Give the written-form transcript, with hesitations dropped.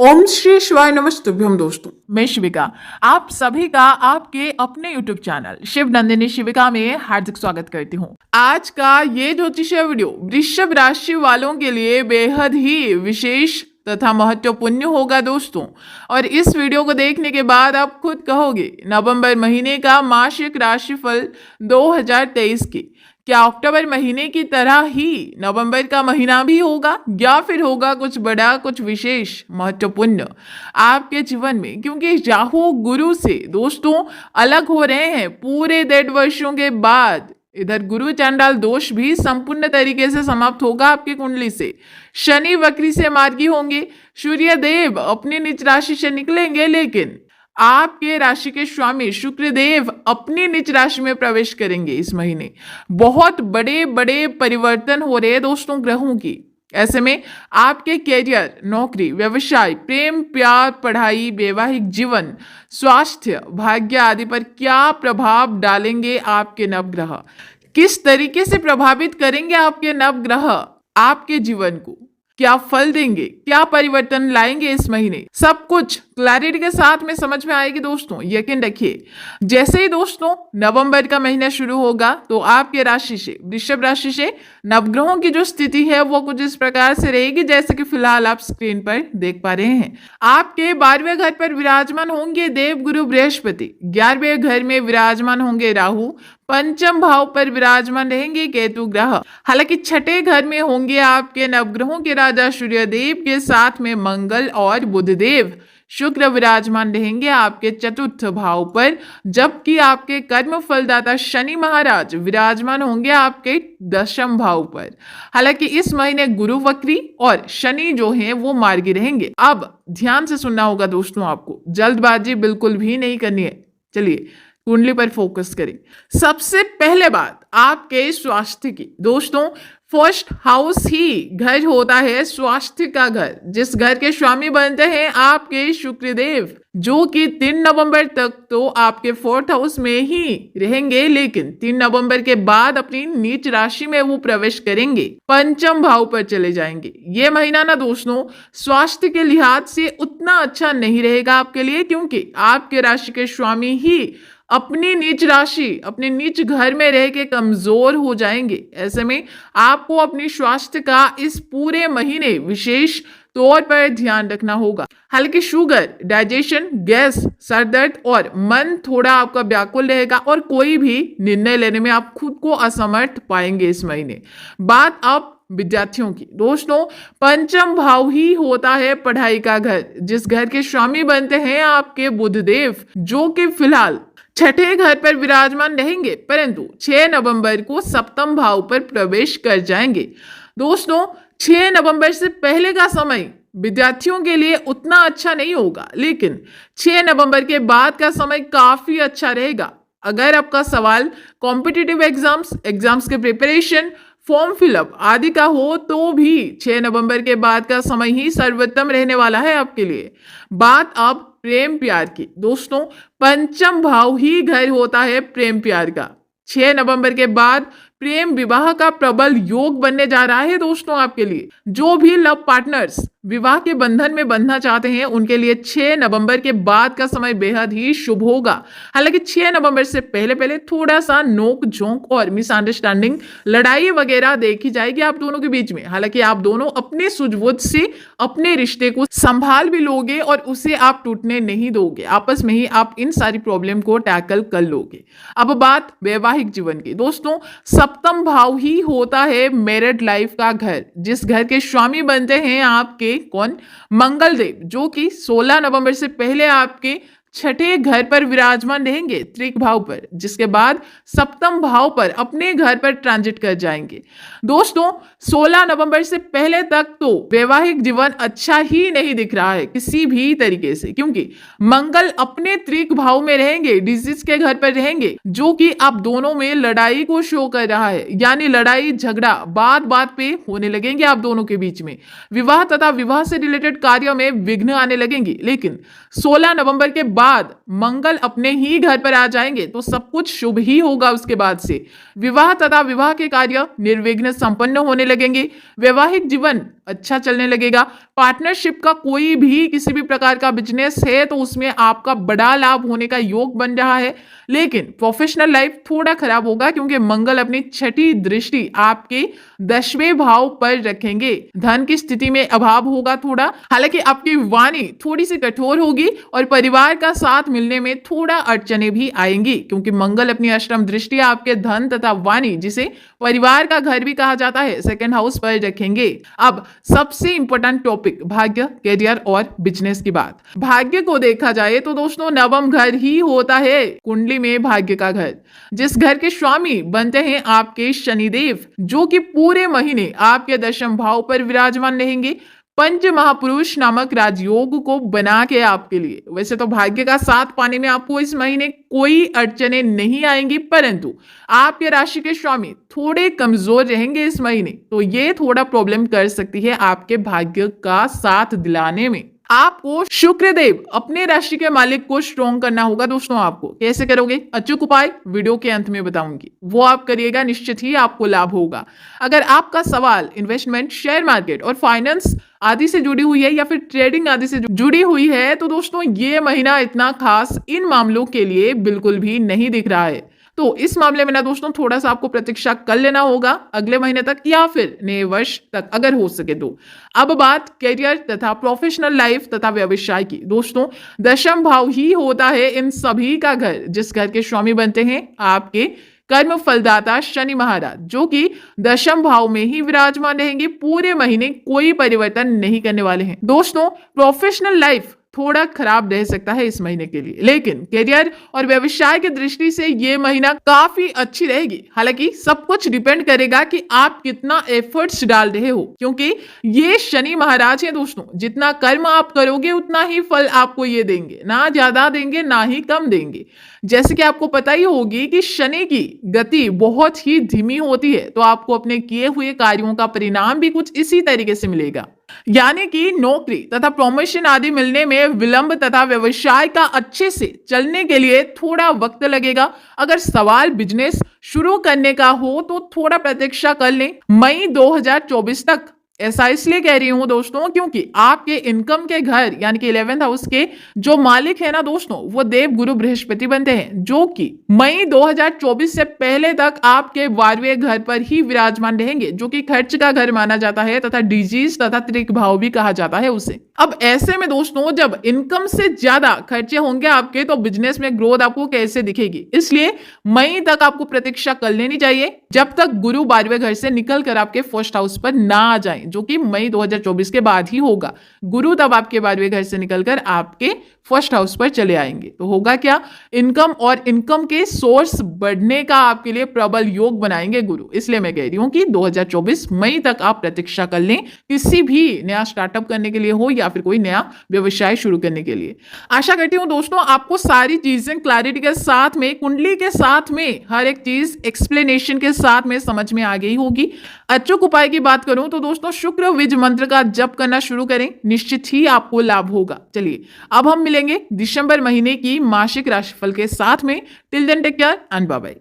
ओम श्री शिवाय नमस्तुभ्यम दोस्तों। मैं शिविका, आप सभी का आपके अपने YouTube चैनल शिव नंदिनी शिविका में हार्दिक स्वागत करती हूँ। आज का ये ज्योतिषीय वीडियो वृषभ राशि वालों के लिए बेहद ही विशेष तथा महत्वपूर्ण होगा दोस्तों। और इस वीडियो को देखने के बाद आप खुद कहोगे नवंबर महीने का मासिक राशिफल 2023 की क्या अक्टूबर महीने की तरह ही नवंबर का महीना भी होगा या फिर होगा कुछ बड़ा, कुछ विशेष महत्वपूर्ण आपके जीवन में, क्योंकि राहु गुरु से दोस्तों अलग हो रहे हैं पूरे 1.5 वर्षों के बाद। इधर गुरु चांडाल दोष भी संपूर्ण तरीके से समाप्त होगा आपकी कुंडली से। शनि वक्री से मार्गी होंगे, सूर्य देव अपनी निज राशि से निकलेंगे, लेकिन आपके राशि के स्वामी शुक्र देव अपनी निज राशि में प्रवेश करेंगे। इस महीने बहुत बड़े बड़े परिवर्तन हो रहे हैं दोस्तों ग्रहों की। ऐसे में आपके कैरियर, नौकरी, व्यवसाय, प्रेम, प्यार, पढ़ाई, वैवाहिक जीवन, स्वास्थ्य, भाग्य आदि पर क्या प्रभाव डालेंगे आपके नवग्रह, किस तरीके से प्रभावित करेंगे आपके नवग्रह आपके जीवन को, क्या फल देंगे, क्या परिवर्तन लाएंगे इस महीने, सब कुछ क्लैरिटी के साथ में समझ में आएगी दोस्तों। यकीन रखिए जैसे ही दोस्तों नवंबर का महीना शुरू होगा तो आपके राशि से, वृषभ राशि से नवग्रहों की जो स्थिति है वो कुछ इस प्रकार से रहेगी जैसे कि फिलहाल आप स्क्रीन पर देख पा रहे हैं। आपके 12वें घर पर विराजमान होंगे देव गुरु बृहस्पति, 11वें घर में विराजमान होंगे राहु, पंचम भाव पर विराजमान रहेंगे केतु ग्रह। हालांकि छठे घर में होंगे आपके नवग्रहों के राजा सूर्य देव के साथ में मंगल और बुध देव। शुक्र विराजमान रहेंगे आपके चतुर्थ भाव पर, जबकि आपके कर्म फलदाता शनि महाराज विराजमान होंगे आपके 10वें भाव पर। हालांकि इस महीने गुरु वक्री और शनि जो हैं वो मार्गी रहेंगे। अब ध्यान से सुनना होगा दोस्तों, आपको जल्दबाजी बिल्कुल भी नहीं करनी है। चलिए कुंडली पर फोकस करें। सबसे पहले बात आपके स्वास्थ्य की दोस्तों। फर्स्ट हाउस ही घर होता है स्वास्थ्य का घर, जिस घर के स्वामी बनते हैं आपके शुक्रदेव, जो कि 3 नवंबर तक तो आपके 4th हाउस में ही रहेंगे, लेकिन 3 नवंबर के बाद अपनी नीच राशि में वो प्रवेश करेंगे, पंचम भाव पर चले जाएंगे। ये महीना ना दोस्तों स्वास्थ्य के लिहाज से उतना अच्छा नहीं रहेगा आपके लिए, क्योंकि आपके राशि के स्वामी ही अपनी नीच राशि, अपने नीच घर में रह के कमजोर हो जाएंगे। ऐसे में आपको अपनी स्वास्थ्य का इस पूरे महीने विशेष तौर पर ध्यान रखना होगा। हालांकि शुगर, डाइजेशन, गैस, सर दर्द और मन थोड़ा आपका व्याकुल रहेगा और कोई भी निर्णय लेने में आप खुद को असमर्थ पाएंगे इस महीने। बात अब विद्यार्थियों की दोस्तों, पंचम भाव ही होता है पढ़ाई का घर, जिस घर के स्वामी बनते हैं आपके बुधदेव, जो कि फिलहाल छठे घर पर विराजमान रहेंगे, परंतु 6 नवंबर को 7वें भाव पर प्रवेश कर जाएंगे। दोस्तों 6 नवंबर से पहले का समय विद्यार्थियों के लिए उतना अच्छा नहीं होगा, लेकिन 6 नवंबर के बाद का समय काफी अच्छा रहेगा। अगर आपका सवाल कॉम्पिटिटिव एग्जाम्स के प्रिपरेशन, फॉर्म फिलअप आदि का हो तो भी 6 नवंबर के बाद का समय ही सर्वोत्तम रहने वाला है आपके लिए। बात अब प्रेम प्यार की दोस्तों, पंचम भाव ही घर होता है प्रेम प्यार का। 6 नवंबर के बाद प्रेम विवाह का प्रबल योग बनने जा रहा है दोस्तों आपके लिए। जो भी लव पार्टनर्स विवाह के बंधन में बंधना चाहते हैं उनके लिए 6 नवंबर के बाद का समय बेहद ही शुभ होगा। हालांकि 6 नवंबर से पहले पहले थोड़ा सा नोक झोंक और मिसअंडरस्टैंडिंग, लड़ाई वगैरह देखी जाएगी आप दोनों के बीच में। हालांकि आप दोनों अपने सूझबूझ से अपने रिश्ते को संभाल भी लोगे और उसे आप टूटने नहीं दोगे। आपस में ही आप इन सारी प्रॉब्लम को टैकल कर लोगे। अब बात वैवाहिक जीवन की दोस्तों, 7वां भाव ही होता है मैरिड लाइफ का घर, जिस घर के स्वामी बनते हैं आपके कौन, मंगल देव, जो कि 16 नवंबर से पहले आपके छठे घर पर विराजमान रहेंगे त्रिक भाव पर, जिसके बाद 7वें भाव पर अपने घर पर ट्रांजिट कर जाएंगे। दोस्तों 16 नवंबर से पहले तक तो वैवाहिक जीवन अच्छा ही नहीं दिख रहा है किसी भी तरीके से, क्योंकि मंगल अपने त्रिक भाव में रहेंगे, डिजीज के घर पर रहेंगे, जो कि आप दोनों में लड़ाई को शो कर रहा है। यानी लड़ाई झगड़ा बात बात पे होने लगेंगे आप दोनों के बीच में। विवाह तथा विवाह से रिलेटेड कार्यों में विघ्न आने लगेंगे। लेकिन 16 नवंबर के बाद मंगल अपने ही घर पर आ जाएंगे तो सब कुछ शुभ ही होगा। उसके बाद से विवाह तथा विवाह के कार्य निर्विघ्न संपन्न होने लगेंगे। वैवाहिक जीवन अच्छा चलने लगेगा। पार्टनरशिप का कोई भी किसी भी प्रकार का बिजनेस है तो उसमें आपका बड़ा लाभ होने का योग बन रहा है। लेकिन प्रोफेशनल लाइफ थोड़ा खराब होगा क्योंकि मंगल अपनी छठी दृष्टि आपके 10वें भाव पर रखेंगे। धन की स्थिति में अभाव होगा थोड़ा। हालांकि आपकी वाणी थोड़ी सी कठोर होगी और परिवार का साथ मिलने में थोड़ा अड़चने भी आएंगी क्योंकि मंगल अपनी अष्टम दृष्टि आपके धन तथा वाणी, जिसे परिवार का घर भी कहा जाता है, सेकंड हाउस पर रखेंगे। अब सबसे इंपॉर्टेंट टॉपिक भाग्य, करियर और बिजनेस की बात। भाग्य को देखा जाए तो दोस्तों नवम घर ही होता है कुंडली में भाग्य का घर, जिस घर के स्वामी बनते हैं आपके शनिदेव, जो कि पूरे महीने आपके 10वें भाव पर विराजमान रहेंगे। पंच महापुरुष नामक राजयोग को बना के आपके लिए, वैसे तो भाग्य का साथ पाने में आपको इस महीने कोई अड़चने नहीं आएंगी, परंतु आपके राशि के स्वामी थोड़े कमजोर रहेंगे इस महीने, तो ये थोड़ा प्रॉब्लम कर सकती है आपके भाग्य का साथ दिलाने में। आपको शुक्रदेव अपने राशि के मालिक को स्ट्रॉन्ग करना होगा दोस्तों। आपको कैसे करोगे, अचूक उपाय वीडियो के अंत में बताऊंगी, वो आप करिएगा, निश्चित ही आपको लाभ होगा। अगर आपका सवाल इन्वेस्टमेंट, शेयर मार्केट और फाइनेंस आदि से जुड़ी हुई है या फिर ट्रेडिंग आदि से जुड़ी हुई है तो दोस्तों ये महीना इतना खास इन मामलों के लिए बिल्कुल भी नहीं दिख रहा है। तो इस मामले में ना दोस्तों थोड़ा सा आपको प्रतीक्षा कर लेना होगा अगले महीने तक या फिर नए वर्ष तक अगर हो सके तो। अब बात करियर तथा प्रोफेशनल लाइफ तथा व्यवसाय की। दोस्तों 10वां भाव ही होता है इन सभी का घर, जिस घर के स्वामी बनते हैं आपके कर्म फलदाता शनि महाराज, जो कि 10वें भाव में ही विराजमान रहेंगे। पूरे महीने कोई परिवर्तन नहीं करने वाले हैं। दोस्तों प्रोफेशनल लाइफ थोड़ा खराब रह सकता है इस महीने के लिए, लेकिन करियर और व्यवसाय की दृष्टि से ये महीना काफी अच्छी रहेगी। हालांकि सब कुछ डिपेंड करेगा कि आप कितना एफर्ट्स डाल रहे हो, क्योंकि ये शनि महाराज हैं दोस्तों। जितना कर्म आप करोगे उतना ही फल आपको ये देंगे, ना ज्यादा देंगे ना ही कम देंगे। जैसे कि आपको पता ही होगी कि शनि की गति बहुत ही धीमी होती है, तो आपको अपने किए हुए कार्यों का परिणाम भी कुछ इसी तरीके से मिलेगा, यानी कि नौकरी तथा प्रमोशन आदि मिलने में विलंब तथा व्यवसाय का अच्छे से चलने के लिए थोड़ा वक्त लगेगा। अगर सवाल बिजनेस शुरू करने का हो तो थोड़ा प्रतीक्षा कर लें मई 2024 तक। ऐसा इसलिए कह रही हूं दोस्तों क्योंकि आपके इनकम के घर यानी कि 11th हाउस के जो मालिक है ना दोस्तों, वो देव गुरु बृहस्पति बनते हैं, जो कि मई 2024 से पहले तक आपके 12वें घर पर ही विराजमान रहेंगे, जो कि खर्च का घर माना जाता है तथा डिजीज तथा त्रिक भाव भी कहा जाता है उसे। अब ऐसे में दोस्तों जब इनकम से ज्यादा खर्चे होंगे आपके तो बिजनेस में ग्रोथ आपको कैसे दिखेगी। इसलिए मई तक आपको प्रतीक्षा कर लेनी चाहिए, जब तक गुरु 12वें घर से निकल कर आपके फर्स्ट हाउस पर ना आ जाए, जो कि मई 2024 के बाद ही होगा। गुरु तब आपके 12वें घर से निकलकर आपके फर्स्ट हाउस पर चले आएंगे, तो होगा क्या, इनकम और इनकम के सोर्स बढ़ने का आपके लिए प्रबल योग बनाएंगे गुरु। इसलिए मैं कह रही हूं कि 2024 मई तक आप प्रतीक्षा कर लें, किसी भी नया स्टार्टअप करने के लिए हो या फिर कोई नया व्यवसाय शुरू करने के लिए। आशा करती हूं दोस्तों आपको सारी चीजें क्लैरिटी के साथ में, कुंडली के साथ में, हर एक चीज एक्सप्लेनेशन के साथ में समझ में आ गई होगी। अचूक उपाय की बात करूं तो दोस्तों शुक्र विज मंत्र का जप करना शुरू करें, निश्चित ही आपको लाभ होगा। चलिए अब हम मिलेंगे दिसंबर महीने की मासिक राशिफल के साथ में। Till then take care and bye bye.